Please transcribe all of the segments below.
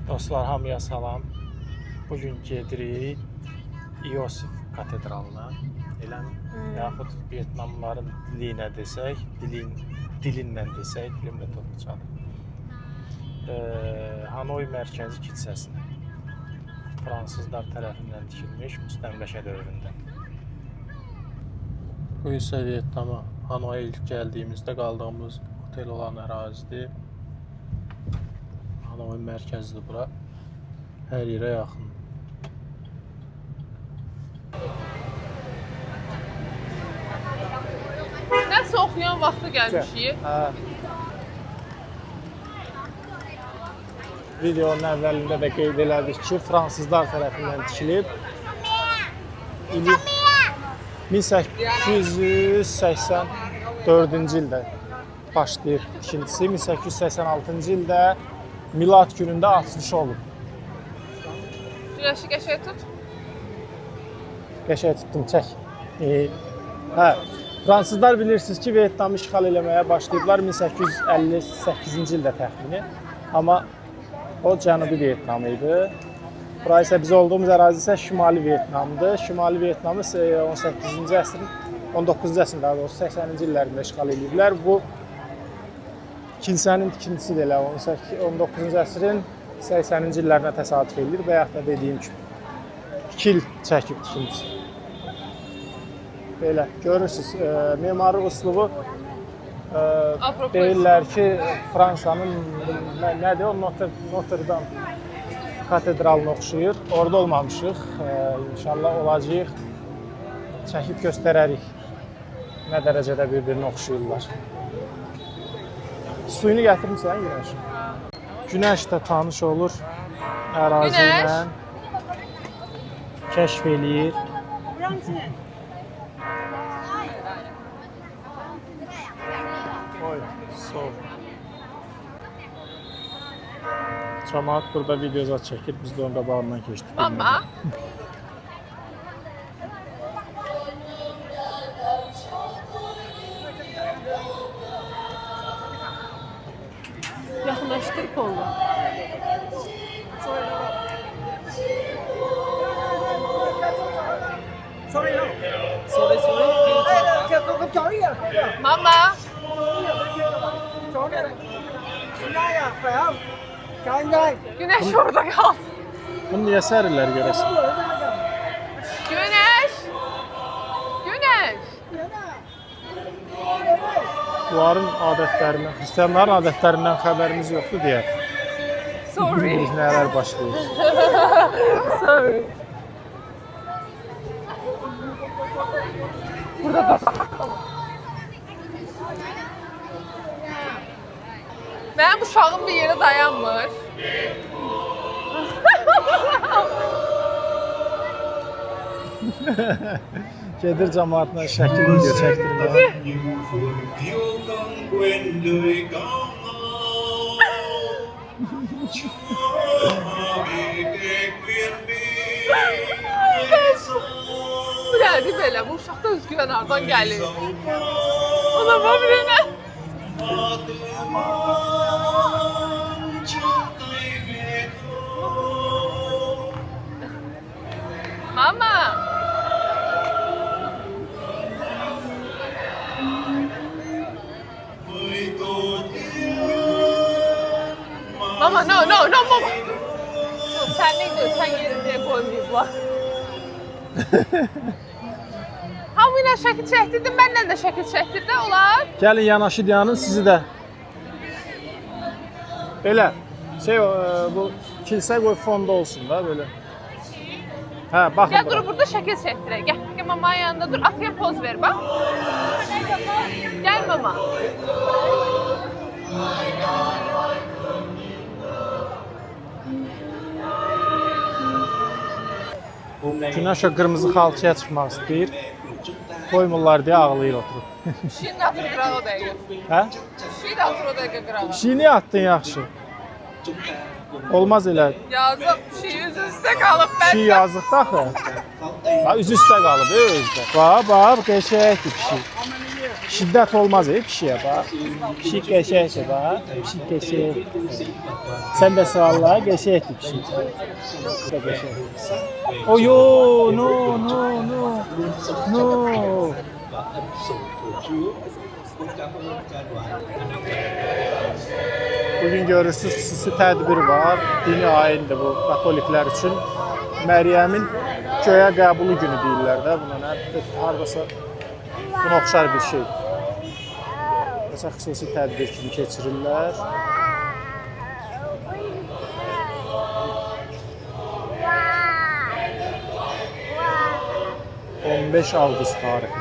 Dostlar, hamıya salam. Bugün gedirik İosif katedralına. Eləmi? Yaxud Vyetnamlıların dili ilə desək, dilindən desək, dilimlə toxucadır. Hanoy mərkəzi kilsəsinə. Fransızlar tərəfindən tikilmiş müstəmləkə dövründə. Bu isə Vyetnama, Hanoya ilk gəldiyimizdə qaldığımız otel olan ərazidir. Hanoy mərkəzidir bura. Hər yerə yaxın. Nəsə oxuyan vaxtı gəlmişik. Videonun əvvəlində də qeyd elədik ki, fransızlar tərəfindən tikilib. 1884-cü ildə başlayıb tikintisi, 1886-cı ildə Milad günündə açılışı olub. Güneşi qəşəng tut. Qəşəng tutdum, çək. Fransızlar bilirsiniz ki, Vyetnamı işğal eləməyə başlayıblar 1858-ci ildə təxmini. Amma o Cənubi Vyetnam idi. Bura isə biz olduğumuz ərazi isə Şimali Vyetnamdır. Şimali Vyetnamı 18-ci əsrin, 19-cu əsrin daha doğrusu 80-ci illərində işğal ediblər. Bu kilsənin tikintisi də elə 19-cu əsrin 80-ci illərinə təsadüf edilir və yaxud da dediyim kimi 2 il çəkib tikintisi. Belə görürsünüz, memarlıq üslubu deyirlər ki, Fransanın nədir o Notre Dame katedralına oxşuyur. Orada olmamışıq. İnşallah olacağıq. Çəkib göstərərik nə dərəcədə bir-birini oxşuyurlar. Suyunu gətirmişsən Günəş? Günəş də tanış olur ərazi ilə. Kəşf eləyir. Oy, sol. Cəmaət burada videolar çəkir, biz də onun qabağından keçdik. Mama. Yaxınlaşdır kolu. Mama. Güneş orada kaldı. Bunu niyə sərirlər görəsən? Güneş. Güneş. Bunların adətlərindən, xristiyanların adətlərindən xəbərimiz yoxdur deyə. Sorry. Nələr başlayır. Sorry. Burada da. Mənim uşağım bir yerə dayanmır. Gedir cəmaatla şəkil video çəkdirməyə. Bu nədir belə? Bu uşaqda özgüvən hardan gəlir? Ona bax bir nə? Mama. Mama, no, mama. Sen ne diyorsun? Sen yerine koymayıplar. Hamıyla şəkil çəkdirdim, mənlə də şəkil çəkdirdi, olar? Gəlin yanaşı dayanın, sizi də. Belə, bu kilsə qoy fonda olsun da, belə. Hə, baxın Gəl bura. dur burada şəkil çəkdirək. Gəl mamanın yanında dur, ataya poz ver bax. Gəl mama. Günəş o qırmızı xalçaya çıxmaq istəyir. Qoymurlar deyə ağlayır oturub. Pişiyin atır qırağı o dəqiqə. Hə? Pişiyi də atır o dəqiqə qırağı. Pişiyini atdın yaxşı. Olmaz elə. Yazıq pişiyi üzü üstə qalıb Pişik bəndə. yazıqdır axı. Ha, üzü üstə qalıb, özdə. Bax, qəşəngdir pişik. Şiddet olmaz pişiye bak. Pişik geçeyse bak. Pişik geçey. Sen de sağla geçeydi pişik. Bu da geçey. Oh yo no no no no. Bugün görürsünüz xüsusi tədbir var. Dini ayindir bu katoliklər üçün. Məryəmin göyə qəbulu günü deyirlər də buna. Hardasa buna oxşar bir şey. Mesela xüsusi tədbir kimi keçirirlər. 15 Avqust tarihi.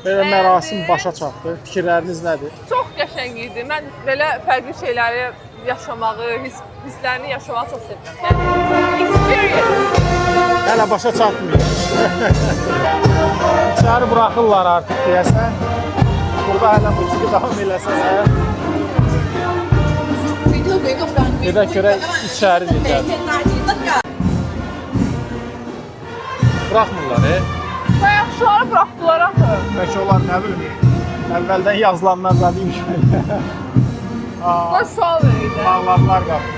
Belə mərasim başa çatdı. Fikirləriniz nədir? Çox qəşəng idi. Mən belə fərqli şeyləri yaşamağı, hisslərini yaşamağı çox sevirəm. Yəni experience. Hələ başa çatmıyor. İçəri buraxırlar artıq deyəsən. Burada hələ musiqi davam eləsələr. Gedək görək içəri necədir. Buraxmırlar, Bayaqçıları buraxdılar axı. Bəlkə onlar nə bilim, əvvəldən yazılanlar imiş belə. Baş sual verirdi. Bağladılar qapı.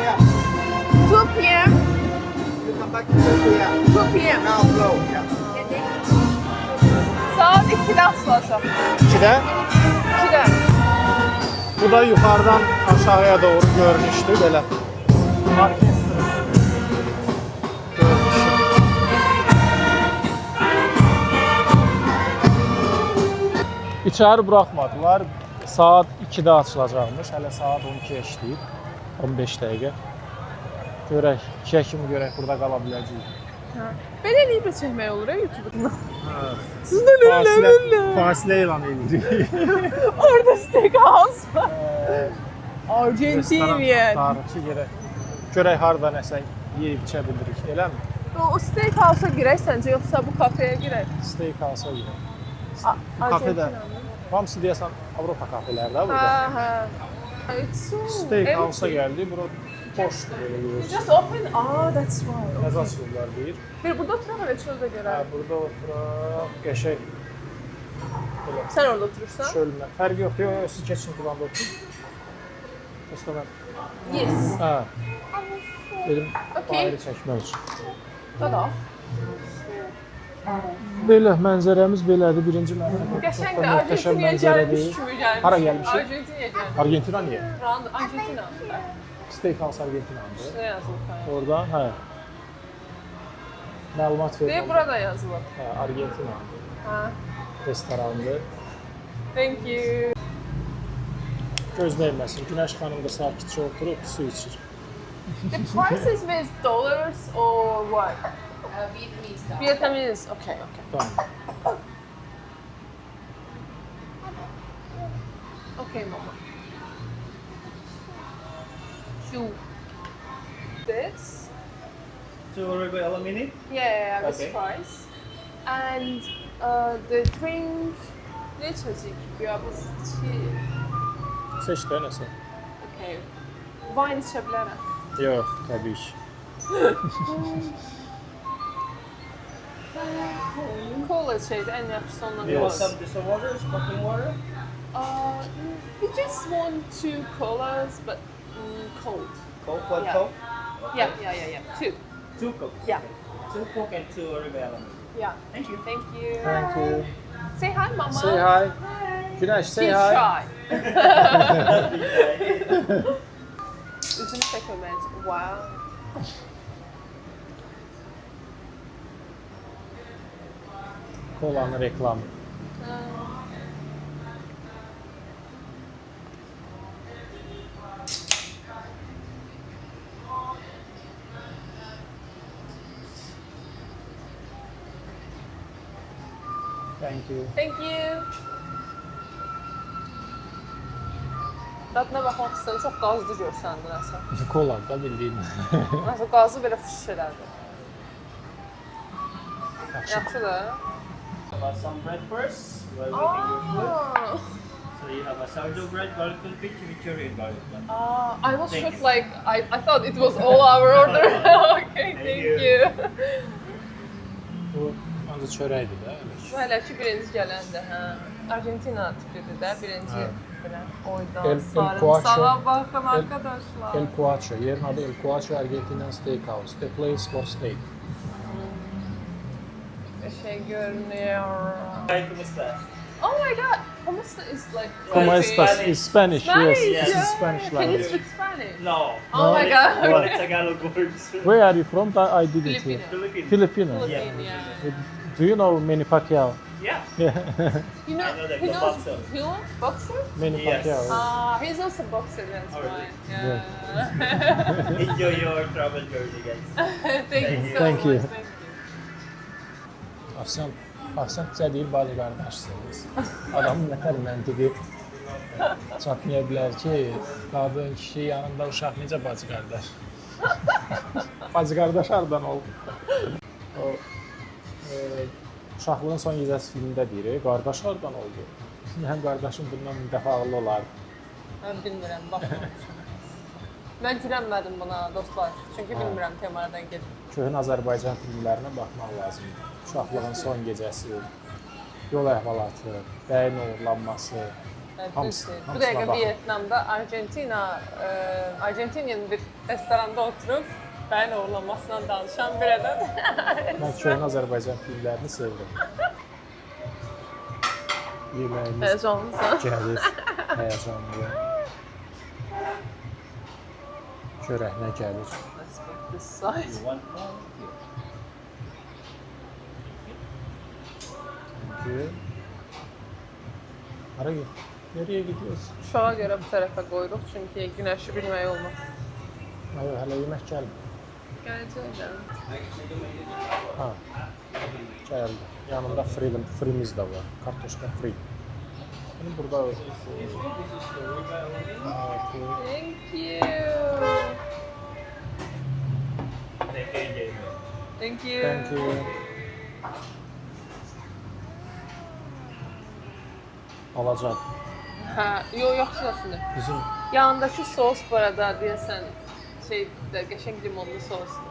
2 p.m. 2 p.m. Saat 2'de açılacaq. 2-də 2'de. bu da yuxarıdan aşağıya doğru görünüşdü belə. Orkestr görünüşü. İçəri buraxmadılar. Saat 2-də açılacaqmış. Hələ saat 12-yə işləyir. 15 dəqiqə. Görək, 2-yə kimi görək burada qala biləcəyik. Belə eləyib də çəkmək olur YouTube-da. Siz Fasilə elan edirik. Orada steakhouse var. Argentinian. Tarixçi görək harda nəsə yeyib içə bilirik, eləmi? O steakhouse'a girək səncə yoxsa bu kafeyə girək? Steakhouse'a girək. Kafedə. Hamısı deyəsən Avropa kafelərdə burada. Hə. Steakhouse'a gəldi. Bura boşdur belə görürsün. Just open. That's right. Nəzə açılırlar deyir. Bir burada oturaq və çöldə Hə, görək. burada oturaq, qəşəng. Belə. Sən orada oturursan? Çölmə. Fərqi yoxdur. Yox, siz keçin divanda oturun. Prosta mən. Yes. Hə. Dedim, Okay. ayrı çəkmək üçün. Dada. Belə mənzərəmiz belədir. Birinci mərtəbə. Qəşəng Çox də möhtəşəm Argentinaya mənzərə gəlmiş deyil. kimi gəlmiş. Hara gəlmişik? Argentinaya gəlmiş. Argentina niyə? Argentina. Steakhouse Argentinadır. Ne yazılıb? Orada, hə. Məlumat Deyə verirəm. burada yazılıb. Hə, Argentina Hə. restoranıdır. Thank you. Gözləyməsin. Günəş xanım da sakitcə oturub su içir. The prices with dollars or what? Vietnamese style. Vietnamese. Okay, okay. Tamam. Okay, mama. Shoe. This? 2 ruble aluminum. Yeah, this Okay. price. And the drink. Ne içecek? Ya biz Seç də nəsə. Okay. Wine içə bilərəm. Yox, təbii ki. Cola içəydi, ən yaxşısı ondan You want olur. some distilled water, sparkling water? We just want 2 colas, but cold. Coke, one Yeah. Coke? Yeah. 2. 2 Coke. Yeah. 2 Coke and 2 ruble aluminum. Yeah. Thank you. Thank you. Thank you. Say hi, mama. Say hi. Günəş, say She's hi. shy. Üzünü çəkməməliyiz. Wow. Kolanın reklamı. Thank you. Thank you. Dadına baxmaq istəyirəm. Çox qazlı görsəndi nəsə. Kola da bildiyin. Nəsə qazı belə fış elədi. Yaxşı da. Have some bread first while waiting your food. Ah. So you have a sourdough bread, garlic confit, chimichurri, and garlic bun. I was Thank shocked, you. like, I thought it was all our order. Okay, thank you. you. Bu ancaq çörəkdir də. Bu hələ ki birinci gələndir, hə. Argentina tipidir də, birinci Hə. belə. Oydan, El sarımsağa Cuacho. baxın arkadaşlar. El Cuacho. Yerin adı El Cuacho Argentinian Steakhouse. The place for steak. Şey görünüyor. Hi, kumusta? Oh my god, hummus is like... Como Spanish. estas? Is Spanish, Spanish, yes. This yeah. is Spanish Can you language. speak Spanish? No. Oh my God. Only Tagalog words. Where are you from? I didn't hear. Filipino. Philippines. Filipino. Philippine, yeah. Do you know Manny Pacquiao? Yeah. Yeah. You know, I know that he the knows boxer. who? Boxer? Manny Yes. Pacquiao. He's also boxer, that's Oh, really? why. Yeah. Enjoy your travel journey, guys. Thank you so Thank much. you. Thank you. Afsan bizə deyir, bacı qardaşsınız. Adamın nətər məntiqi çatmaya bilər ki, qadın, kişi yanında uşaq necə bacı qardaş? Bacı qardaş hardan oldu? O, uşaqlığın son gecəsi filmində deyir, qardaş hardan oldu? Mənim qardaşım bundan bir dəfə ağıllı olar. Mən bilmirəm, baxmamışam. Mən gülənmədim buna, dostlar. Çünki bilmirəm temaradan gedib. Köhnə Azərbaycan filmlərinə baxmaq lazımdır. Uşaqlığın son gecəsi, yol əhvalatı, bəyin uğurlanması. Hamısı- Bu hamısına dəqiqə baxın. Vietnamda Argentinian bir restoranda oturub bəyin uğurlanmasından danışan bir adam. Mən köhnə Azərbaycan filmlərini sevirəm. Yeməyimiz Həyəcanlısan. gəlir, həyəcanlı. Çörək nə gəlir? Let's put this side. You want more? Çünki... Hara git? Nereye gidiyorsun? Uşağa görə bu tərəfə qoyuruq, çünki günəşi bilmək olmaz. Hayır, hələ yemək gəlmir. Gələcəklər. Ha, gəldi. Yanında frimiz də var. Kartoşka fri. Benim burada... Thank you. Thank you, Jamie. Thank you. Thank you. Alacaq. Hə, yaxşı aslında. Bizim Yanındakı sos bu arada deyəsən şeydə qəşəng limonlu sosdur.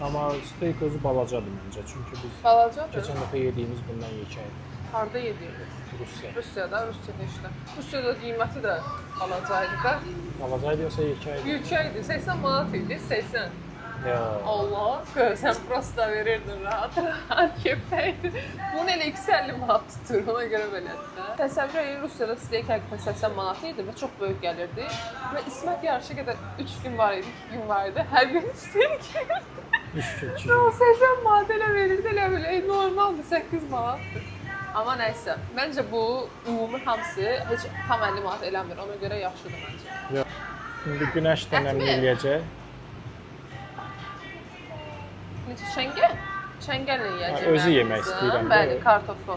amma steak özü balacadır məncə. Çünki biz Balacadır. keçən dəfə yediyimiz bundan yekəydi. Harda yediniz? Rusiya. Rusiyada işlə. Rusiyada qiyməti də balacaydı da. Balacaydı yoxsa yekəydi? Yükəydi, 80 manat idi, 80. Ya. Allah, sen prosta verirdin rahat rahat köpəkdir. Bunun elə 250 manat tutur, ona görə belədir də. Təsəvvür edin, Rusiyada steak həqiqətən 80 manat idi və çox böyük gəlirdi. Və İsmət yarışa qədər 3 gün var idi, 2 gün var idi. Hər gün steak yerdi. 3 gün, 2 O gün. 80 manat elə verirdi, elə belə normaldır, 8 manatdır. Amma nəysə, məncə bu ümumi hamısı heç tam 50 manat eləmir, ona görə yaxşıdır məncə. Ya. İndi günəş də nəmli eləyəcək. Necə şəngəl? Şəngəllə yeyəcəm. Özü yemək istəyirəm. Bəli, kartofu.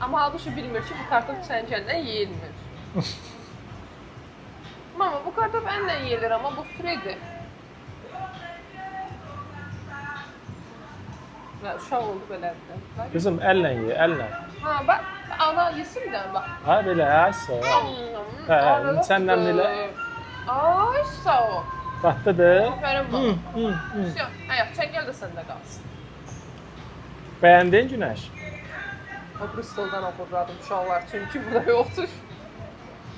Amma halbuki bilmir ki, bu kartof şəngəllə yeyilmir. Mama, bu kartof əllə yeyilir, amma bu fredir. Və uşaq oldu belədir. Qızım, əllə ye, əllə. Ha, bax, ana yesin bir dənə, bax. Ha, belə, aysa. Hə, sən nəmli elə. Ay, sağ ol. Dadlıdır. Aferin bana. Hayat, çəngəl də səndə qalsın. Bəyəndin Günəş? O Bristoldan oxurladım uşaqlar, çünki burada yoxdur.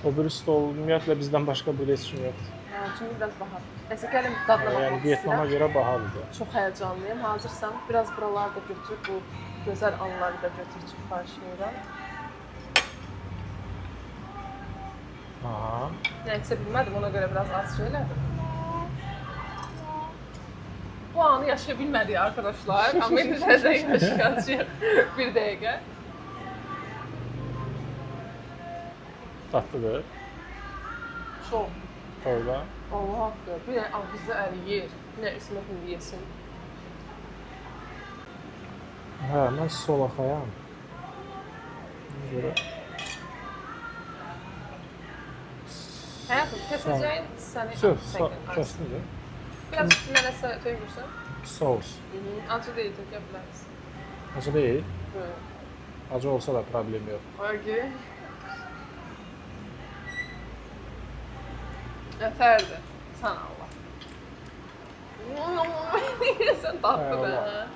O Bristol ümumiyyətlə bizdən başqa bir heç kim yoxdur. Çünki biraz bahadır. Nəsə, gəlin dadına Yəni baxmaq Vyetnama istəyirəm. görə bahalıdır. Çox həyəcanlıyım. Hazırsan, biraz buraları da götür, bu gözəl anları da götür, çox xahişləyirəm. Aha. Nə etsə bilmədim, ona görə biraz az şeylədim. Bu anı yaşaya bilmədik arkadaşlar. Amma indi təzədən yaşayacağıq bir dəqiqə. Dadlıdır. Çox. Orada. Allah haqqı. Bir də ağızda əriyir. Bir də İsmət indi yesin. Hə, mən solaxayam. Ona görə. Həyatım, kəsəcəyin səni Kəstin də. Biraz üstünə nəsə tökürsən. Sos. Acı deyil, tökə bilərsən. Acı deyil. Böyle. Acı olsa da problem yox. Ögü. Yeterdi. Sen Allah. Sen tatlı Hay da. Allah.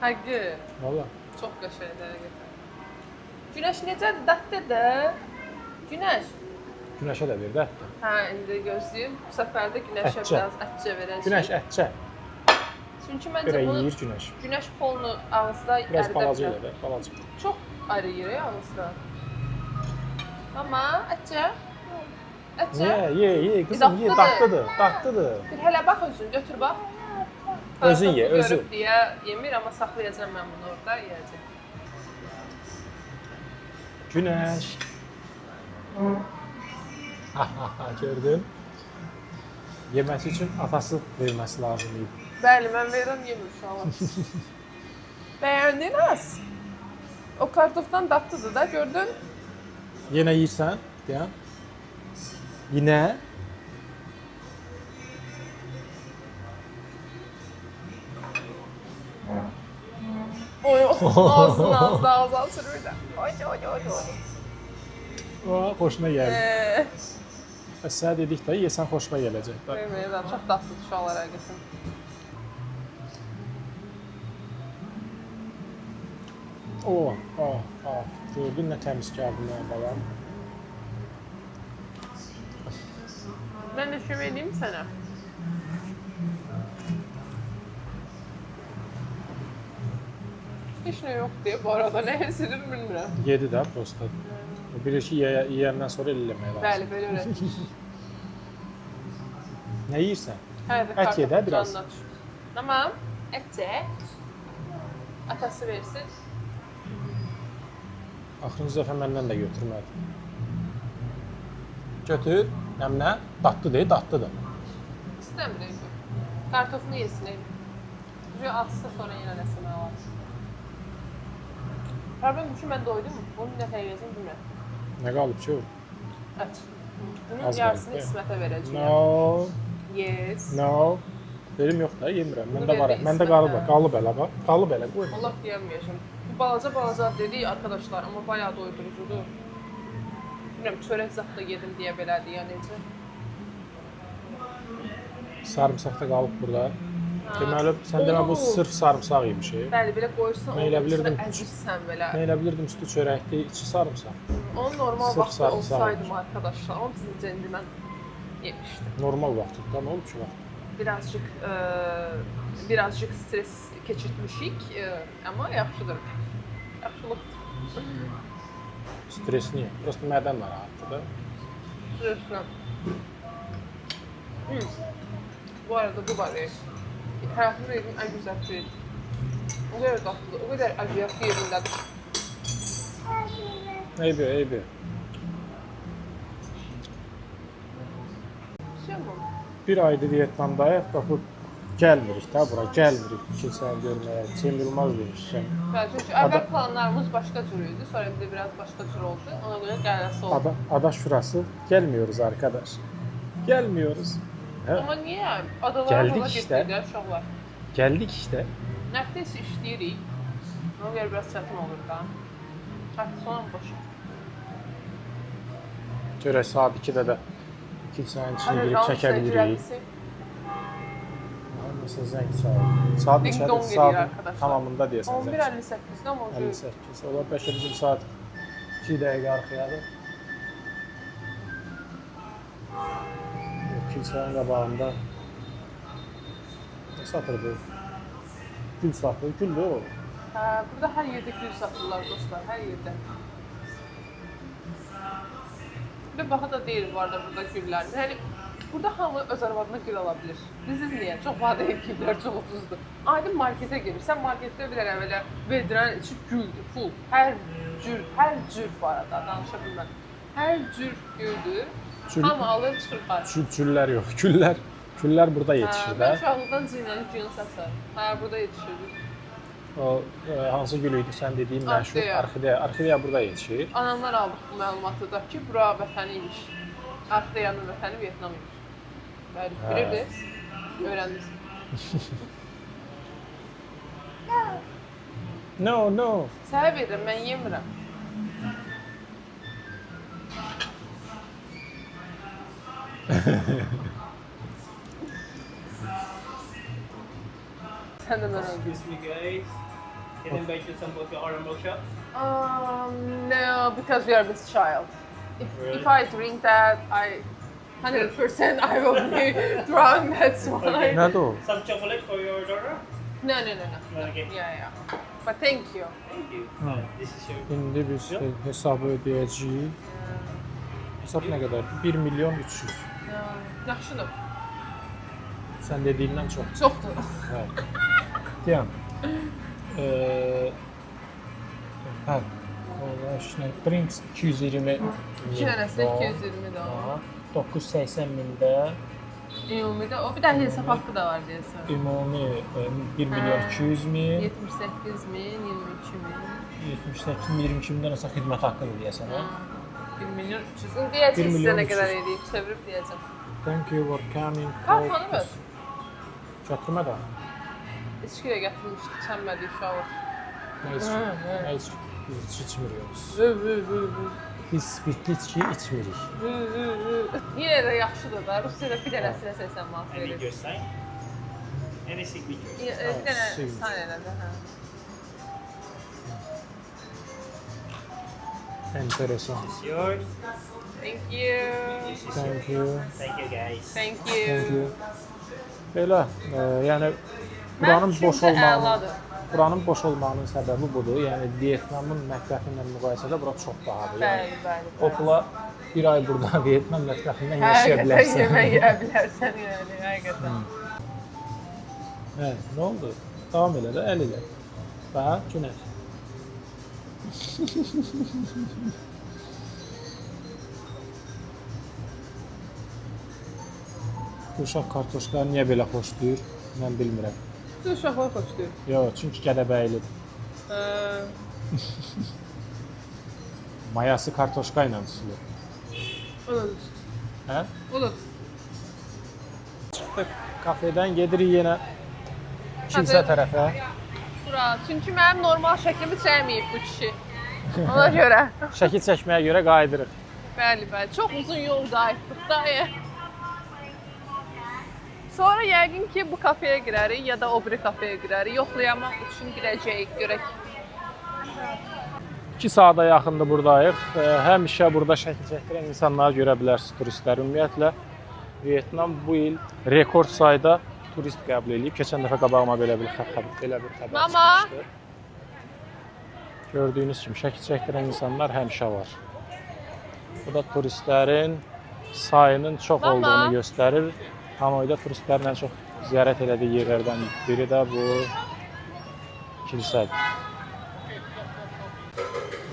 Haqqı. Valla. Çox qəşəngdir həqiqətən. Günəş necədir? Daddır da. Günəş. Günəşə də ver də ətdə. Hə, indi gözləyim. Bu səfər də günəşə Ətcə. biraz ətcə verəcəyik. Günəş ətcə. Çünki məncə Görə bunu yeyir günəş. günəş polunu ağızda Biraz əridə balaca bilər. elə də, balaca. Çox arıyır ya ağızda. Amma ətcə. Ətcə. Ye, qızım, ye, dadlıdır, dadlıdır. Bir hələ bax özün, götür bax. Özün ye, Kartofu özün. görüb deyə yemir, amma saxlayacağam mən bunu orada, yeyəcəm. Günəş. Gördün? Yeməsi üçün atası verməsi lazım idi. Bəli, mən verirəm, yemir uşaqlar. Bəyəndin az? O kartofdan dadlıdır da, gördün? Yenə yeyirsən, deyən. Yine. Oy, ağzına ağzına sürürdü. Oy. O, xoşuna gəldi. Bəs sənə dedik də, yesən xoşuna gələcək. Verməyəcəm, çox dadlı uşaqlar həqiqətən. Gördün nə təmiz gəldi mənə balam. Mən də şöyle edeyim sənə. Heç nə yox deyə bu arada nə hesidir bilmirəm. Yedi də prosta. Bir işi yeyəndən sonra eləmək lazım. Bəli, belə öyrətmiş. Nə yeyirsən? Hədə Ət ye də biraz. Tamam, ət ye. Atası versin. Axırıncı dəfə məndən də götürmədi. Götür, nəmnə, dadlıdır, dadlıdır. İstəmirəm. Kartofunu yesin ev. Çünki atsa sonra yenə nəsə mənə var. Problem bu ki, mən doydum. Onu bir dəfə yeyəcəm, bilmirəm. Nə qalıb ki o? Ət. Bunun Az yarısını qalıb, İsmətə verəcəyəm. No, Yes. no. Verim yox da, yemirəm. Bunu Məndə var, ver, məndə İsmətə. qalıb elə bax. Qalıb elə, qoyma. Allah deyəməyəcəm. Bu balaca dedik arkadaşlar, amma bayağı doydurucudur. Bilmirəm, çörək zat da yedim deyə belədir ya necə. Sarımsaq da qalıb burada. Deməli, sən demə bu sırf sarımsaq yemişik. Bəli, belə qoyursan, Mən elə bilirdim. əzirsən belə. Mən elə bilirdim üstü çörəkli, içi sarımsaq. Onun normal Sırf vaxtda sarımsaq olsaydım olmuş. arkadaşlar, onu sizin indi mən yemişdim. Normal vaxtda, nə olub ki vaxt? birazcık stres keçirtmişik, amma yaxşıdır. Yaxşılıqdır. Stres niyə? Prosta mədən narahatdır da. Streslə. Bu arada bu var ya, həyatımda yediğim en güzel şey. O kadar tatlı, o kadar acıyaklı yerindedir. Eybi. Şey mi? Bir aydır Vietnamdayıq, baxıb gəlmirik də bura, gəlmirik kilsəni görməyə. Cem Yılmaz demişəm. Bəli, çünkü əvvəl planlarımız başqa cür idi, sonra bir de biraz başqa cür oldu. Ona göre gəlməsi oldu. Ada şurası, gəlmiyoruz arkadaş. Gəlmiyoruz. Hə? Amma niyə? Adalara Gəldik yola işte. getdiklər uşaqlar. Gəldik işte. Nəftəsi işləyirik. Ona görə biraz çətin olur da. Həftə sonu boş. Görək saat 2-də də kilsənin içine girib çəkə bilirik. Mesela zəng çaldı. Saat Ding neçədir? dong eləyir Saat arkadaşlar. tamamında deyəsən zəng. 11:58-də amma 58. Ola bəlkə bizim saat 2 dəqiqə arxayadır. Kilsənin qabağında ne satırdı? Gül satır, güldür o. Burada hər yerdə gül satırlar dostlar, hər yerdə. Bir baxa da deyil bu arada burada güllər. Yəni burada hamı öz arvadına gül ala bilir. Biziz niyə? Çox vaxt güllər çox ucuzdur. Aydın marketə girirsən, marketdə bir dənə belə vedrənin içi güldür, full. Hər cür bu arada danışa bilməm. Hər cür güldür. Hamı alır çıxır qarşı. Güllər yox, güllər burada yetişir Mən də. uşaqlıqdan cinlənib gün satarım. Burada yetişirdik. O hansı gül idi sən dediyin məşhur Orxideya. orxideya burada yetişir. Anamlar aldıq bu məlumatı da ki, bura vətəni imiş. Orxideyanın vətəni Vyetnam imiş. Bəli, bilirdiniz? Öyrəndiniz. No. Sənə verirəm, mən yemirəm. Sən də mən öldüm. Excuse me, guys. Can I invite you some of your orange shot? No, because we are with child. If I drink that, 100% I will be drunk, that's why. Nədir o? Some chocolate for your daughter? No. Okay. Yeah. But thank you. Thank you. This is your. İndi biz hesabı ödəyəcəyik. Hesab nə qədər? 1 milyon 300. Yaxşıdır. Sən dediyindən çox. Çoxdur. Hə. Deyəm. Hə. Olaşın drinks 220. 2 dənəsi 220 də o. 980 mində Ümumidə o bir də hesab haqqı da var deyəsən. ümumi 1 milyon 200 min, 78 min, 22 min. 78 min, 22 mindən olsa xidmət haqqıdır deyəsən. 1 milyon 300. Deyəcək 1 sizə milyon nə qədər 300. edib, çevirib deyəcəm. Thank you for coming. Kartanı ver. Çatırma da. İçki də gətirmişdik, çənmədik uşaqlar. Nə iç? Biz içmiyoruz. Biz spirtli içki içmirik. Yenə də yaxşıdır da, Rusiyada bir dənəsinə 80 manat I need verir. your sign. Any signature. Bir dənə signature. sign elədi, hə. Enteresan. This is yours. Thank you. This is Thank yours. you. Thank you, guys. Thank Thank you. you. Belə, yəni buranın boş olmağının buranın boş olmağının səbəbi budur. Yəni Vyetnamın mətbəxi ilə müqayisədə bura çox bahadır. Yəni Bəli. o pula bir ay burada Vyetnam mətbəxindən yaşaya Həqiqətən bilərsən. yemək yeyə bilərsən yəni, həqiqətən. Hə, nə oldu? Davam elə də, əl elə. Bax, Günəş. Uşaq kartoşkaları niyə belə xoşlayır? Mən bilmirəm. Siz uşaqlar xoşlayır. Yox, çünki gədəbəylidir. Mayası kartoşka ilə tutulur. O da düzdür. Hə? O da düzdür. Çıxdıq kafedən, gedirik yenə kilsə tərəfə. Bura, çünki mənim normal şəklimi çəkməyib bu kişi. Ona görə. Şəkil çəkməyə görə qayıdırıq. Bəli. Çox uzun yol qayıtdıq da. Sonra yəqin ki bu kafeyə girərik ya da o biri kafeyə girərik. Yoxlayamaq üçün girəcəyik, görək. 2 saata yaxındır buradayıq. Həmişə burada şəkil çəkdirən insanları görə bilərsiniz turistlər ümumiyyətlə. Vyetnam bu il rekord sayda turist qəbul edib. Keçən dəfə qabağıma belə bir xəbər Mama! çıxmışdı. Gördüyünüz kimi şəkil çəkdirən insanlar həmişə var. Bu da turistlərin sayının çox Mama! olduğunu göstərir. Hanoyda turistlərin ən çox ziyarət elədiyi yerlərdən biri də bu kilsədir.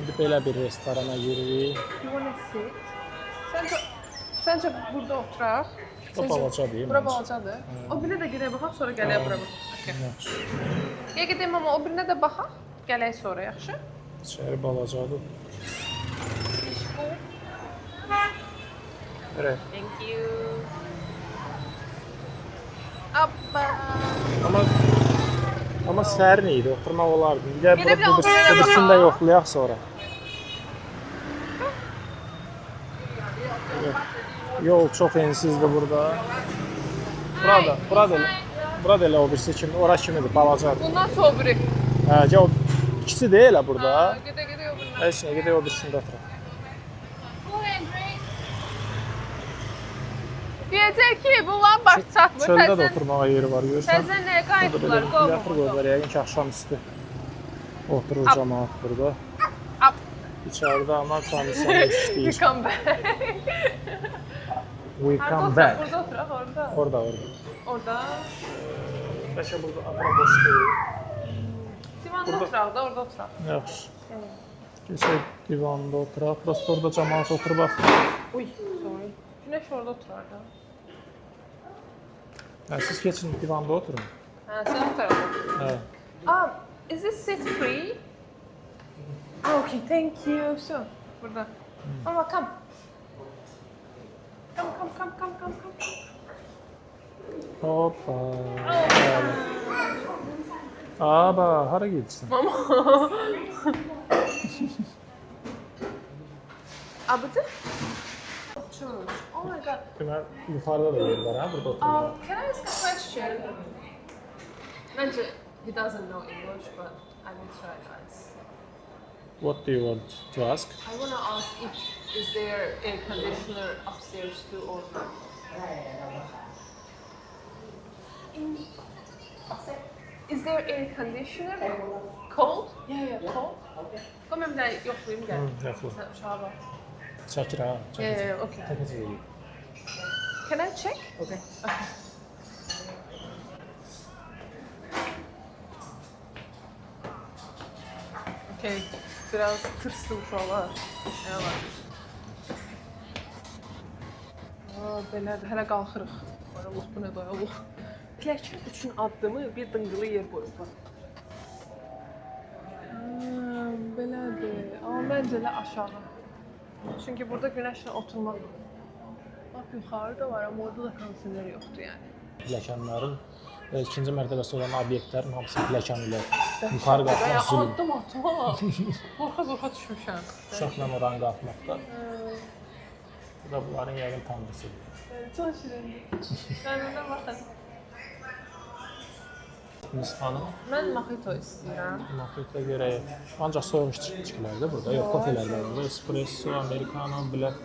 İndi belə bir restorana giririk. Səncə burada oturaq? Bu balaca deyil. Bura balacadır. O birinə də gedək baxaq, sonra gələk bura baxaq. Yaxşı. Ya gedəyim amma o birinə də baxaq, gələk sonra, yaxşı? İçəri balacadır. Evet. Thank you. Appa. Amma sərin idi, oturmaq olardı. Bir də Gedə bilə, o birinə də birisini də baxaq. yoxlayaq sonra. Yol çox ensizdir burada. Burada elə o birisi kimi, ora kimidir, balacadır. Bundan sonra o biri. Hə, o ikisi deyil elə burada. Gedə o birinə. Heç nə, gedək o birisində oturaq. Deyəcək ki, bunlar baş çatmır. Çöldə də oturmağa yeri var, görürsən. Təzən nəyə qayıtdılar, Yatır qovma. qoydular, yəqin ki, axşamüstü oturur cəmaat burada. Up. İçəridə amma komisyon işləyir. Come back. We come back. Burada oturaq, orada. Orada. Orada. Bəlkə burada apara boş deyil. Divanda oturaq da, orada oturaq. Yaxşı. Keçək divanda oturaq. Prosto orada cəmaat oturub bax. Uy, sorry. Günəş orada oturar da. Hə, siz keçin divanda oturun. Hə, sən o tarafa. Hə. Is this seat free? Okay, thank you. So, burada. Mama, come. Come. Hoppa. Aba, hara gedirsən? Mama. Abudu? Church. Oh my god. Demək, yuxarıda da yer var, hə? Burada oturmaq. Can I ask a question? Bence he doesn't know English, but I will try to ask. What do you want to ask? I want to ask if is there air conditioner upstairs too or not? Is there air conditioner? Cold? Yeah, cold. Come and then yoxlayım gəl. Yoxla. Sən uşağa bax. Çəkir, hə? Yeah, okay. Çəkəcək. Can I check? Okay. Okay. Biraz tırstım uşaqlar. Nə var? Belədir, hələ qalxırıq. Allah, bu nə dayalıq. Pilləkən üçün addımı bir dıngılı yer qoyublar. Belədir. Amma məncə də aşağı. Çünki burada günəşlə oturmaq lap yuxarıda var, amma orada da kondisioner yoxdur yəni. Pilləkənlərin ikinci mərtəbəsi olan obyektlərin hamısı pilləkən ilə yuxarı qalxmaq zülm. Addım atma. Qorxa düşmüşəm. Uşaqla oranı qalxmaqda. Bu da bunların yəqin tanrısıdır. Çox şirindir. Məndən baxın. Miss xanım, Mən mojito istəyirəm. mojito görək. Ancaq soyuq içkilərdir burada. Yox, kofelər var burada. Espresso, americano, black.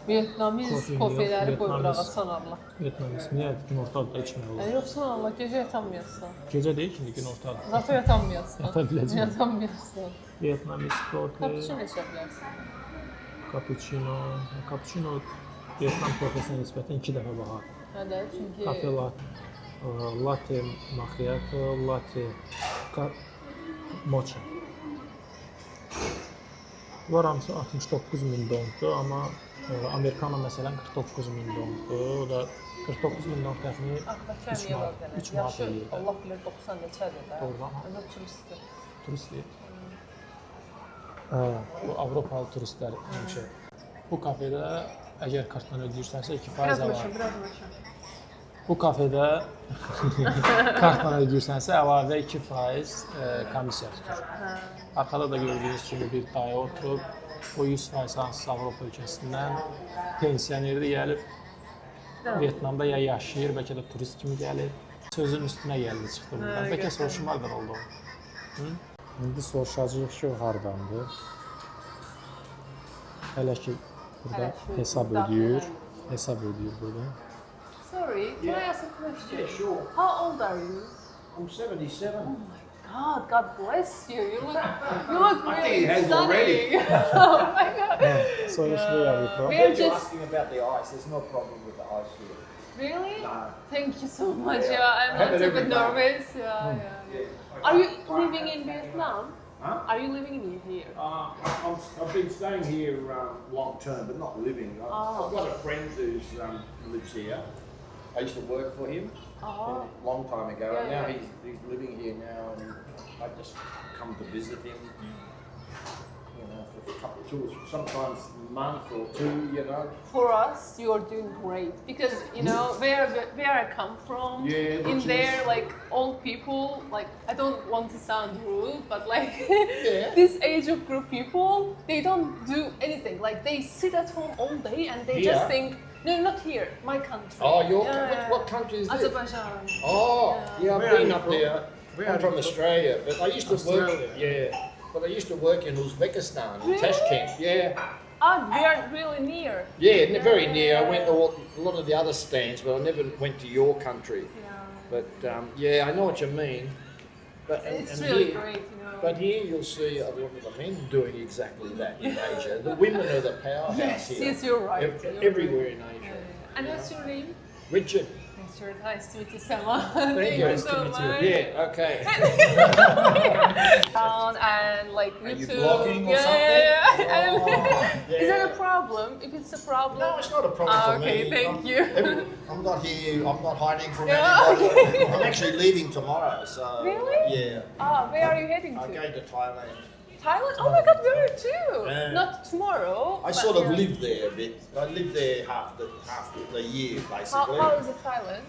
Vietnamiz Kofe kofeləri yox, qoy Vietnamiz. burağa san Allah. Vietnamis. Niyə günortada içmək olur? Yox san Allah, gecə yatanmayasan. Gecə deyil ki, günortada. Zato yatanmayasan. Yata biləcəm. Yatanmayasan. Vietnamis kofe, Cappuccino içə bilərsən. cappuccino. Cappuccino Vietnam kofesinə nisbətən 2 dəfə bahadır. Hə də, çünki Kafe latte macchiato, latte mocha. Bunlar hamısı 69.000 dondur, amma americano məsələn 49.000 dondur. O da 49.000 don təxmini Axbakar 3 niyə var manat, belə? 3 manat Yaxşı, eləyir. Allah bilir 90 neçədir də. Doğrudan. Onda turistdir. Turistdir. Bu Avropalı turistlər həmişə. Bu kafedə əgər kartla ödəyirsənsə 2% Biraz əlavə. başım, biraz başım. Bu kafedə kartla ödəyirsənsə əlavə 2% komissiya tutur. Arxada da gördüyünüz kimi bir dayı oturub, o 100% hansısa Avropa ölkəsindən pensionerdir gəlib. Vietnamda ya yaşayır, bəlkə də turist kimi gəlir. Sözün üstünə gəldi çıxdı buradan. Bəlkə soruşmalar oldu. İndi soruşacağıq ki, o hardandır. Hələ ki burada hesab ödəyir burada. Sorry, can I ask a question? Yeah, sure. How old are you? I'm 77. God bless you. You look I think really he has stunning. already. Oh my God. So where are you from? We I are heard you just asking about the ice. There's no problem with the ice here. really. No. Thank you so much. Yeah. Yeah, I'm Have a it little bit every day. nervous. Yeah. Are you living in Vietnam? Huh? Are you living in here? I've been staying here long term, but not living. I've got a friend who lives here. I used to work for him Oh. a long time ago, and Yeah, now yeah. he's living here now, and I just come to visit him. You know, for a couple of tours, sometimes a month or two. You know. For us, you are doing great because you know where I come from. Yeah, In which there, is- like old people, like I don't want to sound rude, but like Yeah. this age of group people, they don't do anything. Like they sit at home all day and they just Here? think, no, not here, my country. Oh, what country is this? Azerbaijan. Oh, yeah, I've Where are been you up from? there. Where I'm are from you from? Australia, but I used to work. Australia. Yeah, but I used to work in Uzbekistan, in Really? Tashkent. Yeah, We are really near. very near. I went to a lot of the other stands, but I never went to your country. Yeah. But yeah, I know what you mean. But It's really here, great, you know. But here you'll see a lot of the men doing exactly that in Asia. The women are the powerhouse Yes, here. yes, you're right. Everywhere in Asia. And what's your name? Richard. Richard, nice to meet you, Selma. Thank you. you Nice so much. Yeah. Okay. And like Are you YouTube. blogging or yeah, something? Yeah. Oh, Is that a yeah. problem? If it's a problem. No, it's not a problem for Okay, me. thank you. I'm not here. I'm not hiding from Yeah. anybody. I'm actually leaving tomorrow. So Really? Yeah. Where are you heading to? I'm going to Thailand. Thailand? Oh my God, where too? Yeah. Not tomorrow. I but sort of yeah. live there a bit. I live there half the year basically. How is it Thailand?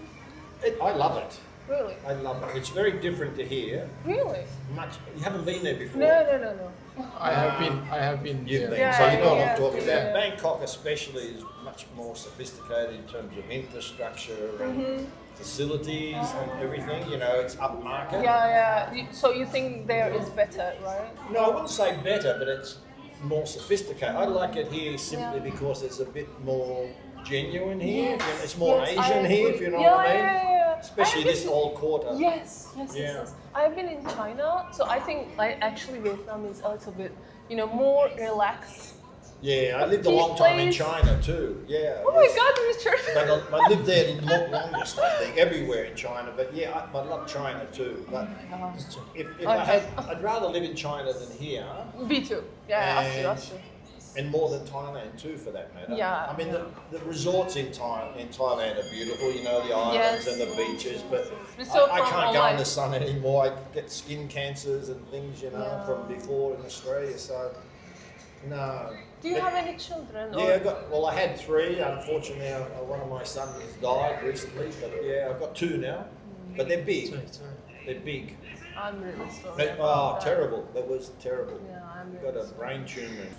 I love it. Really? I love it. It's very different to here. Really? Much. You haven't been there before. No. I have been. You've been, Yeah, so you know what yeah, I'm talking yeah. about. Bangkok especially is much more sophisticated in terms of infrastructure and facilities and everything. You know, it's upmarket. Yeah. So you think there is better, right? No, I wouldn't say better, but it's more sophisticated. I like it here simply Yeah. because it's a bit more genuine here. Yes, It's more yes, I Asian here, agree. if you know Yeah, what I mean. yeah. Especially this old quarter. Yes. Yeah. I've been in China, so I think like actually Vietnam is a little bit, more relaxed. Yeah, I lived a long time in Place. China too. Yeah. Oh my God, Richard! But I lived there the longest, I think, everywhere in China. But yeah, I love China too. But if I'd rather live in China than here, Me too. Yeah, And- that's true. and more than Thailand too, for that matter. Yeah. I mean, the resorts in Thailand are beautiful. You know, the islands Yes. and the beaches. But We saw I from can't go in online. the sun anymore. I get skin cancers and things, Yeah. from before in Australia. So no. Do you have any children? Yeah, I had 3. Unfortunately, one of my sons has died recently. But yeah, I've got 2 now. But they're big. They're big. I'm really sorry. Oh, terrible. That was terrible. Yeah, I'm Got really a brain tumor.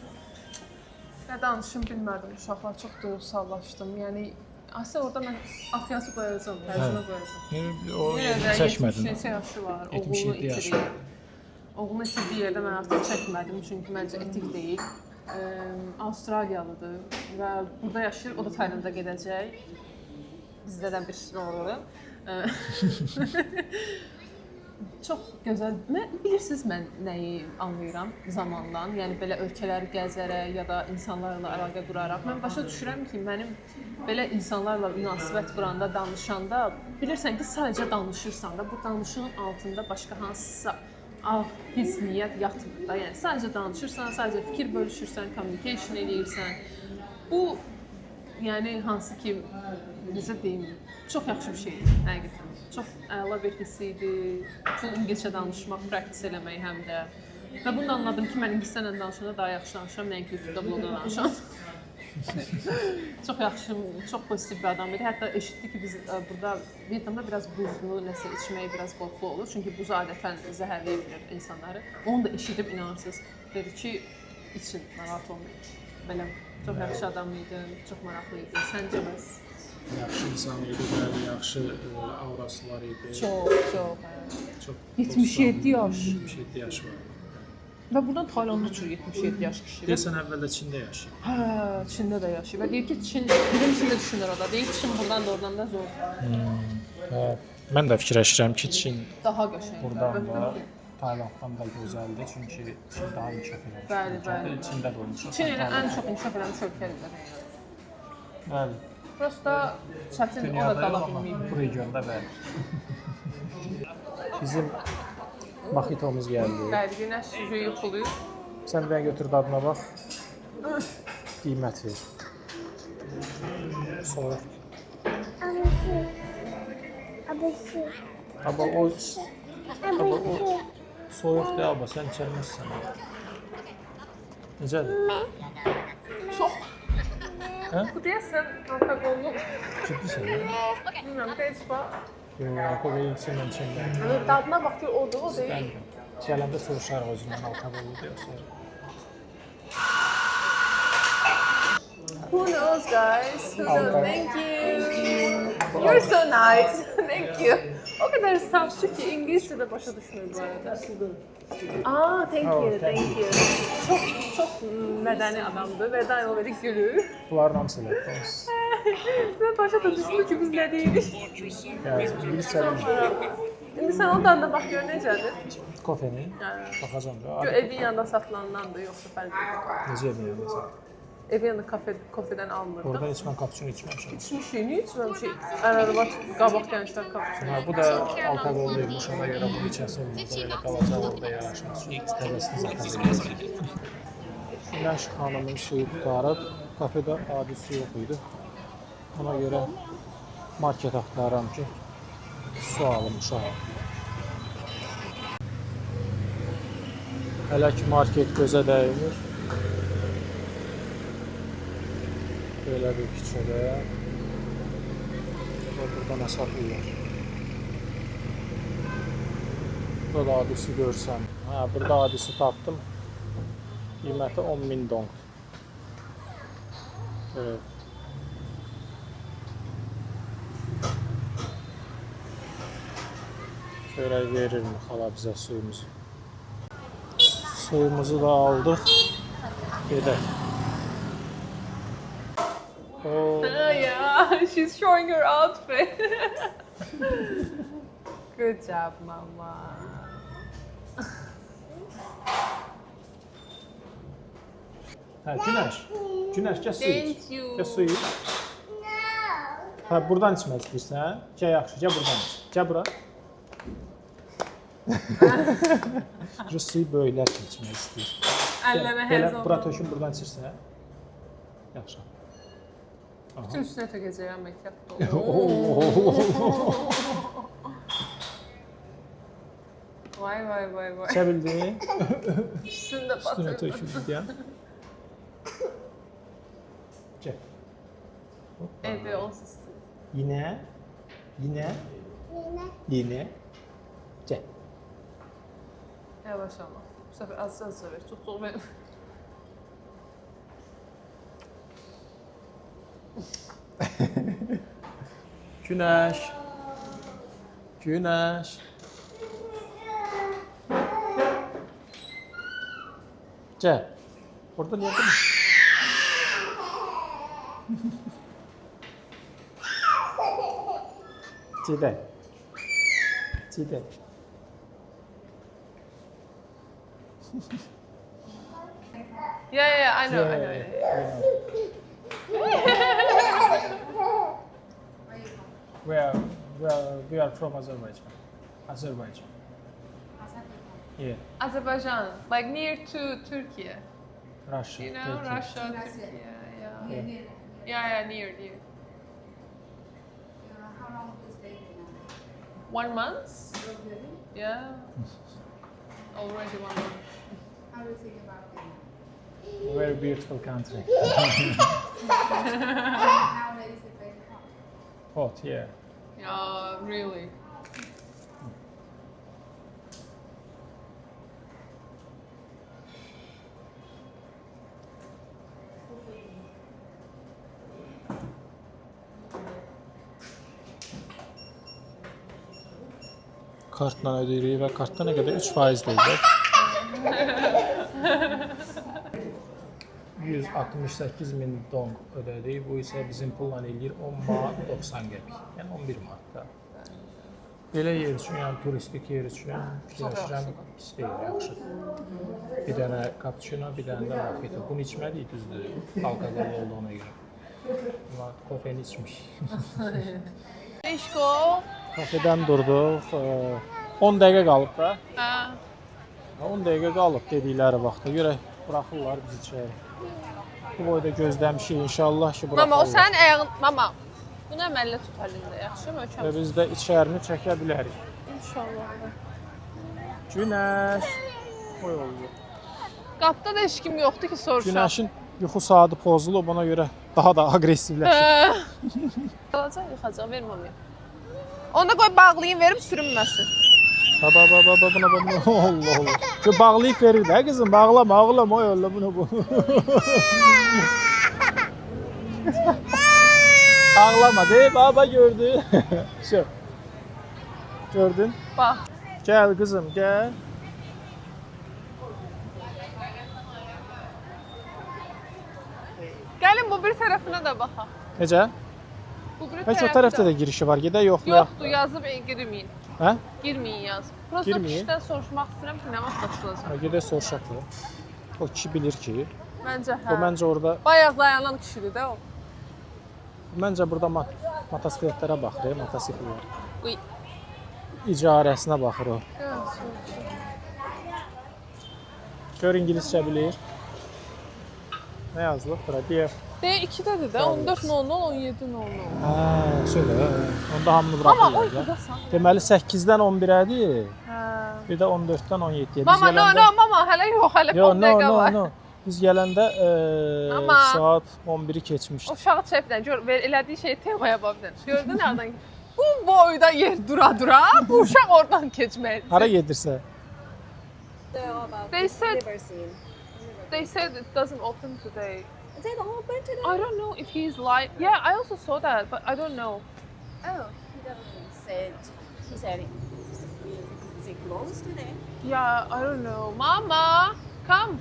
Nə danışım bilmədim uşaqlar, çox duyğusallaşdım. Yəni aslında orada mən Afyası qoyacağam, tərcümə qoyacağam. O Yenə də çəkmədin. 70 yaşı var, 77 oğlunu yaşı. itirib. Oğlunu itirdiyi yerdə mən artıq çəkmədim, çünki məncə etik deyil. Avstraliyalıdır və burada yaşayır, o da Taylanda gedəcək. Bizdə də bir doğru. Çox gözəl. Bilirsiniz mən nəyi anlayıram zamandan? Yəni belə ölkələri gəzərək ya da insanlarla əlaqə quraraq mən başa düşürəm ki, mənim belə insanlarla münasibət quranda, danışanda bilirsən ki, sadəcə danışırsan da, bu danışığın altında başqa hansısa his, niyyət yatmır da. Yəni sadəcə danışırsan, sadəcə fikir bölüşürsən, communication eləyirsən. Bu yəni hansı ki, necə deyim, çox yaxşı bir şeydir həqiqətən. Çox əla bir hiss idi. Bütün İngiliscə danışmaq, praktis eləmək həm də. Və bunu da anladım ki, mən ingiliscə danışanda daha yaxşı danışıram, nəinki YouTube'da bloqda danışıram. Çox yaxşı, çox pozitiv bir adam idi. Hətta eşitdi ki, biz burada Vietnamda biraz buzlu nəsə içmək biraz qorxulu olur. Çünki buz adətən zəhərləyə bilir insanları. Onu da eşidib inanırsınız. Dedi ki, için, narahat olmayın. Belə çox yaxşı adam idi, çox maraqlı idi. Səncə bəs? Yaxşı insan idi, bəli, yaxşı aurası var idi. Çox. Çox 77 yaş. 77 yaş var. Və buradan Taylandda uçur 77 yaş kişi. Deyəsən əvvəldə Çində yaşayıb. Hə, Çində də yaşayır. Və deyir ki, bizim Çində düşünür o da. Deyir ki, Çin buradan da oradan da zor. Hə, mən də fikirləşirəm ki, Çin Daha qəşəng. buradan da Taylanddan da gözəldir, çünki Çin daha inkişaf etmiş. Bəli, bəli. Çində də olmuş. Çin elə ən çox inkişaf edən ölkədir. Bəli. Prosta çətin o da qala bilməyib. Bu regionda bəli. Bizim Mojitomuz gəldi. Bəli, günəş üzü yuxuluyur. Sən bir dənə götür dadına bax. Qiymət ver. Soyuq. Aba o soyuqdur aba, sən içəməzsən. Necədir? Çox. Hə? Bu deyəsən alkoqollu. Ciddisən? Bilmirəm, heç bax. Yox, o verilsin mən içəməm. Dadına bax ki, odur, o deyil. Gələndə soruşarıq özündən alkoqollu deyəsən. Who knows, guys? Who knows? Thank you. You're so nice. Thank you. O kadar safçı ki İngilizce de başa düşmüyor bu arada. Aa, thank you, thank you. Çok medeni adamdı ve daima böyle gülür. Bunların hamısı elədir. Ve başa da düşmüyor ki biz ne değiliz. Yəni, ingilis çəlim. Şimdi sen ondan da bak gör necədir. Kofeni. Yani, Baxacam da. gör evin yanında satılandan da yoksa fərqli. Necə yemək məsələn? Evin yanında kafeden alınırdı. Orada heç mən kapuçino içməmişəm. İçmişik, niye içmemişik? Arada qabaq gençler kapışıyor. Ha, bu da alkoqolluymuş, ona görə bunu içəsi olmaz. Elə qalacaq orada yaraşmaz. İstəvəsini zakaz edəcək. Günəş xanımın suyu qutarıb, kafedə adi su yox idi. Ona görə market axtarıram ki, su alınmışam. Hələ ki market gözə dəymir. Belə bir küçədə. Burada nə satırlar? Burada da adisi görsəm. Hə, burada adisi tapdım. Qiyməti 10.000 dong. Evet. Görək verirmi xala bizə suyumuzu. Suyumuzu da aldıq. Gedək. Oh. Yeah, she's showing her outfit. Good job, mama. Hə, Günəş. Günəş, gəl su iç. Thank you. Gəl su iç. Hə, buradan içmək istəyirsən? Gəl yaxşı, gəl buradan iç. Gəl bura. Suyu böyüklər kimi içmək istəyir. Əlləmə Belə həzz bura oldu. tökün, buradan içirsən. Yaxşı. Bütün üstüne tökəcəyəm mehtiyatda. Vay vay vay vay. İçə bildin? Üstünde Üstünə batırdı. töküldü deyəm. Gəl. Evde onsuz. Yine. Gəl. Yavaş ama. Bu sefer az ver. Tuttuğum benim. Günəş. Günəş. Gəl. Orada niyə durmuş? Gedək. Gedək. Yeah, I know. We are from Azerbaijan. Azerbaijan. Yeah. Azerbaijan, like near to Turkey. Russia. You know, Turkey. Russia, Turkey. Yeah. Yeah, near. How long is stay now? 1 month? Really? Yeah. Already 1 month. How do you think about it? Very beautiful country. Nowadays it's very hot. Hot, yeah. Yeah, really. Kartla ödeyirik və kartda nə qədər? 3% deyəcək. 168 min dong ödədik. Bu isə bizim pulla eləyir 10 manat 90 qəpik. Yəni 11 manat da. Belə yer üçün, yəni turistik yer üçün fikirləşirəm, istəyir, yaxşı. Bir dənə cappuccino, bir dənə də mojito. Bunu içmədik, düzdür, alkoqol olduğuna görə. Amma kofeni içmiş. Eşko. Kafedən durduq, 10 dəqiqə qalıb da. Hə. 10 dəqiqə qalıb dedikləri vaxta görə buraxırlar bizi içəri. Bu boyda gözləmişik, inşallah ki, buraxırlar. Mama, o sənin ayağın... Mama, bunu əməllə tut əlində, yaxşı mı? Və biz də içərini çəkə bilərik. İnşallah. Günəş. Oy oldu. Qapıda da heç kim yoxdur ki, soruşaq. Günəşin yuxu saatı pozulub, ona görə daha da aqressivləşir. Alacaq, yıxacaq, verim onu. Onu da qoy bağlayayım, verim sürünməsin. Baba, buna. Allah Allah. Şu bağlayıb verir də qızım, bağlama, oy Allah bunu bu. Ağlama de, baba gördü. Şu. Gördün? Bax. Gel kızım, gel. Gəlin bu bir tərəfinə də baxaq. Necə? Bu bir Bəlkə o tərəfdə də girişi var, gedək yoxlayaq. Yoxdur, yazıb girməyin. Hə? Girməyin yazıb. Prosta Girməyin. kişidən soruşmaq istəyirəm ki, nə vaxt açılacaq. Gedək soruşaq da. O kişi bilir ki. Məncə hə. O məncə orada, Bayaq dayanan kişidir də o. məncə burada motosikletlərə baxır, motosikletlər. Uy. İcarəsinə baxır o. Gör ingiliscə bilir. Nə yazılıb bura? Deyə. D2-dədir də, 14:00, 17:00. Hə, söyle. Onda hamını Amma buraxırlar oy, da. buradasan. Deməli 8-dən 11-ədir. Hə. Bir də 14-dən 17-yə. Mama, no, mama, hələ yox, hələ 10 dəqiqə var. Biz gələndə Amma- saat 11-i keçmişdi. Uşağı çəpdən gör, elədiyi şey temaya baxdın. Gördün hardan? Bu boyda yer dura, bu uşaq oradan keçməlidir. Hara gedirsə. They said Never seen. they said it doesn't open today. Is it open today? I don't know if he's live. Yeah, I also saw that, but I don't know. Oh, he definitely said. He said, "Is it closed today?" Yeah, I don't know. Mama, come.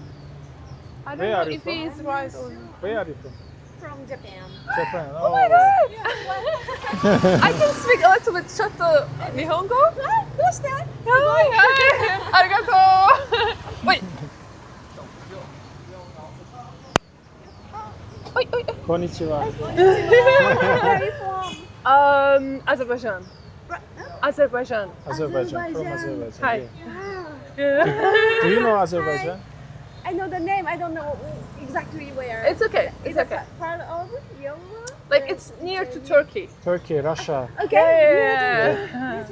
I don't Where know are you if from? he's right or not. Where are you from? From Japan. Japan. Oh my god! I can speak a little bit. Chatto Nihongo? What's that? Hi, arigato. Wait. Oi, oi, oi. Konnichiwa. Where are you from? Azerbaijan. Azerbaijan. Azerbaijan. From Azerbaijan. Hi. Yeah. Do you know Azerbaijan? I know the name. I don't know exactly where. It's okay. It's Is it okay. part of Yoruba? Like it's near to Turkey. Turkey, Russia. Okay. Yeah.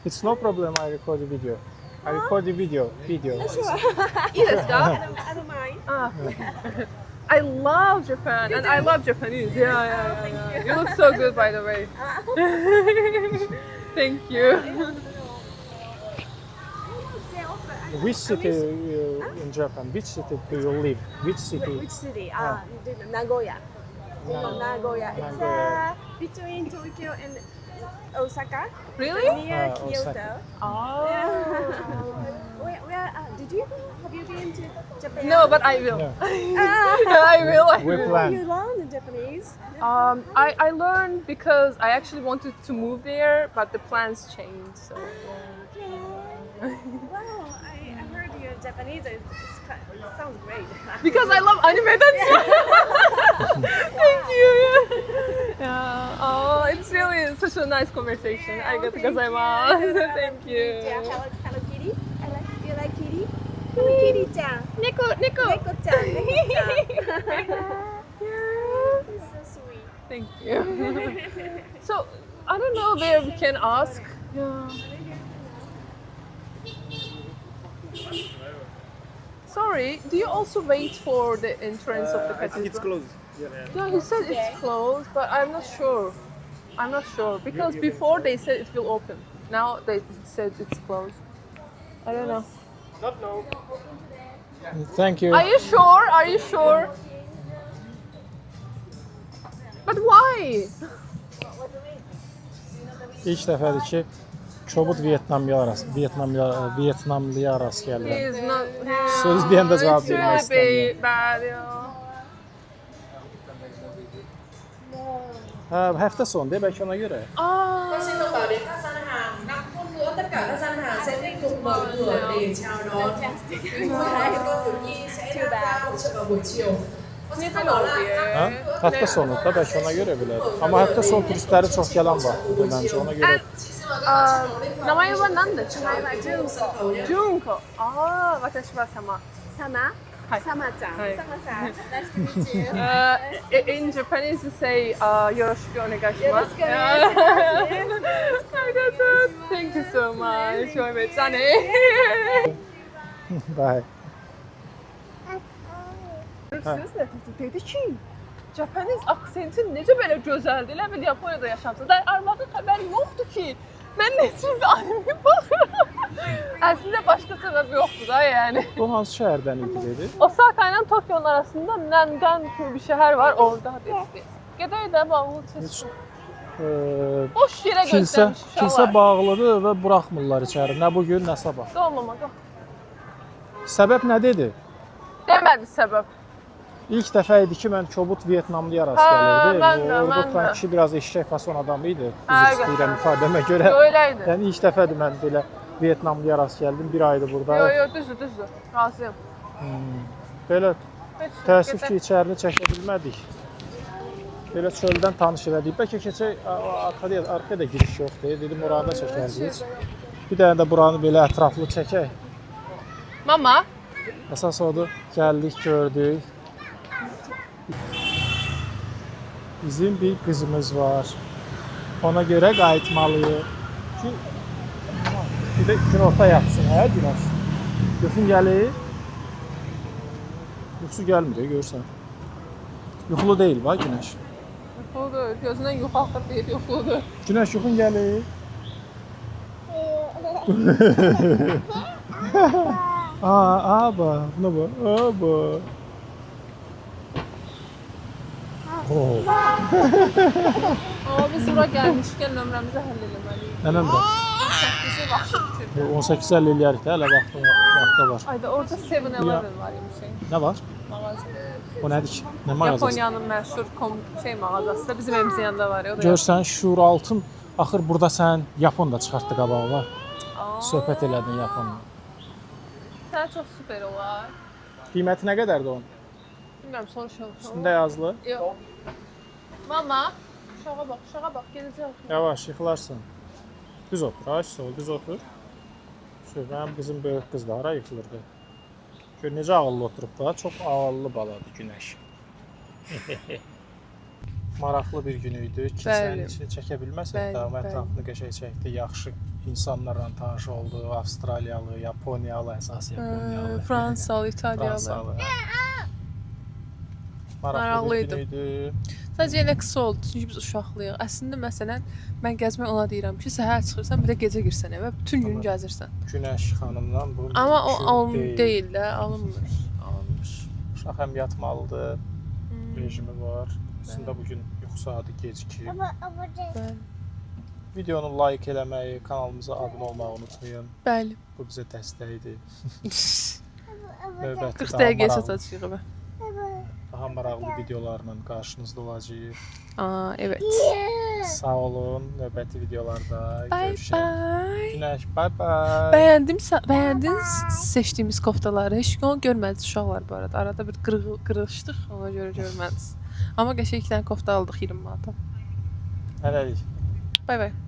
It's no problem. I record the video. I record the video. I just got. I don't mind. Ah. I love Japan and I love Japanese. Yeah. You look so good, by the way. Thank you. Which city in Japan? Which city do you live? Which city? Which city? Nagoya. You know Nagoya. It's Nagoya. between Tokyo and Osaka. Really? Near Osaka. Kyoto. Oh. Did you have you been to Japan? No, but I will. No. I will. We You plan. learn Japanese? I learned because I actually wanted to move there, but the plans changed. So Okay. Wow, I heard your Japanese. It sounds great. because I love anime, that's why. Thank you. Yeah. Oh, it's really such a nice conversation. Arigatou gozaimasu. Thank you. Yeah, Hello Kitty. You like Kitty? Hello Kitty-chan. Neko, Neko. Neko-chan. Neko-chan. Yeah. It's so sweet. Thank you. So I don't know where we can ask. Yeah. Sorry, do you also wait for the entrance of the cathedral? I think it's closed. Yeah, he said it's closed, but I'm not sure. I'm not sure because before they said it will open. Now they said it's closed. I don't know. Not now. Thank you. Are you sure? Are you sure? But why? İlk dəfədir ki, kobud Vietnamlıya rast He gəlirəm. is not. Söz deyəndə cavab It's vermək really istəmirəm. bad, yeah. Hə, həftə sonu bəlkə ona görə. Aa. Bác sĩ thông báo đến các gian hàng 5 phút nữa tất cả các gian hàng sẽ tiếp tục mở cửa để chào đón. Cô Tiểu Nhi sẽ tham gia hỗ trợ vào buổi chiều. Bác sĩ Ne thông kadar báo là oluyor? Hə? Həftə sonu da bəlkə ona görə belədir. Amma həftə sonu turistləri çox gələn vaxtdır məncə ona görə. Namazı nədir? 来吧，Junko。 Junko. Aa, watashi wa sama. Sama。 はい。 Sama-chan。 はい。 Sama-san。Nice to meet you。 In Japanese you say yoroshiku onegaishimasu. よろしくお願いします。 Thank you so much. 我めっちゃね。 Bəy. Siz nə dedi ki, Japanese aksentin necə belə gözəldir? Elə bil Yaponiyada yaşamısan. Da arvadın xəbəri yoxdur ki, mən necə bir anime baxıram. Əslində başqa səbəb yoxdur da yəni. Bu hansı şəhərdən idi dedi? Osaka ilə Tokyo'nun arasında Nangan kimi bir şəhər var, orada dedi. Gedək də Heç bax. eee, Boş yerə kilsə göstərmiş kilsə bağlıdır və buraxmırlar içəri. Nə bu gün, nə sabah. Olmama. Səbəb nə dedi? Demədi səbəb. İlk dəfə idi ki, mən kobud Vyetnamlıya rast Hə, gəlirdim. mən də, Orada mən tutan də. kişi biraz eşşək fason adamı idi. Hə, Üzr istəyirəm ifadəmə görə. Elə idi. Yəni ilk dəfədir mən belə Vyetnamlıya rast gəldim. Bir aydır burada. Yo, düzdür. Razıyam. Belə Heç təəssüf gedək. ki, içərini çəkə bilmədik. Belə çöldən tanış elədik. Bəlkə keçək arkaya da giriş yoxdur. Dedim orada çəkərdik. Bir dənə də buranı belə ətraflı çəkək. Mama. Əsas odur. Gəldik, gördük. Bizim bir qızımız var. Ona görə qayıtmalıyıq. Ki, bir də günorta yatsın, hə günəş? Yuxun gəlir. Yuxusu gəlmir, görürsən. Yuxulu deyil, bax günəş. Yuxuludur. Gözündən yuxu axır deyir, yuxuludur. Günəş yuxun gəlir. Bax, buna bax. Bax. Oh. Amma biz bura gəlmişkən nömrəmizi həll eləməliyik. Nə nömrə? Bizi vaxtı bitirdi. 18-50 eləyərik də, hələ vaxtı var. Ayda orada 7-Eleven var imiş. Nə var? Mağaza. O nədir ki? Nə mağazası? Yaponiyanın məşhur mağazası da bizim evimizin yanında var ya. O da Görsən, Şur Altın axır burada sən Yapon da çıxartdı qabağa. Aa, Söhbət elədin Yaponla. Sən çox super olar. Qiyməti nə qədərdir onun? Bilmirəm, soruşalım. Üstündə yazılı. Yox. Mama, uşağa bax, gedəcək. Yavaş, yıxılarsan. Düz otur, ay sol, düz otur. Mənim qızım böyük qız da hara yıxılırdı. Gör necə ağıllı oturub da, çox ağıllı baladır Günəş. Maraqlı bir gün idi. Kilsənin içini çəkə bilməsək də, ətrafını qəşəng çəkdi, yaxşı insanlarla tanış oldu. Avstraliyalı, Yaponiyalı, əsas Yaponiyalı. Fransalı, İtalyalı. Fransalı. Maraqlı bir gün idi. Sadəcə elə qısa oldu, çünki biz uşaqlıyıq. Əslində, məsələn, mən gəzmək ona deyirəm ki, səhər çıxırsan, bir də gecə girsən evə, bütün gün gəzirsən. Günəş xanımdan bu Amma o deyil də, alınmır. Uşaq həm yatmalıdır, rejimi var. Əslində bugün yuxu saatı gecikir. Videonu like eləməyi, kanalımıza abunə olmağı unutmayın. Bəli. Bu bizə dəstəkdir. 40 dəqiqəyə çatacağıq evə. Daha maraqlı videolarla qarşınızda olacağıq. Evet. Sağ olun. Növbəti videolarda Bye görüşək. bye. Günəş, bye bye. Bəyəndiniz seçdiyimiz koftaları. Heç onu görmədiniz uşaqlar bu arada. Arada bir qırışdıq, ona görə görmədiniz. Amma qəşəng 2 dənə kofta aldıq 20 manata. Hələlik. Bye bye.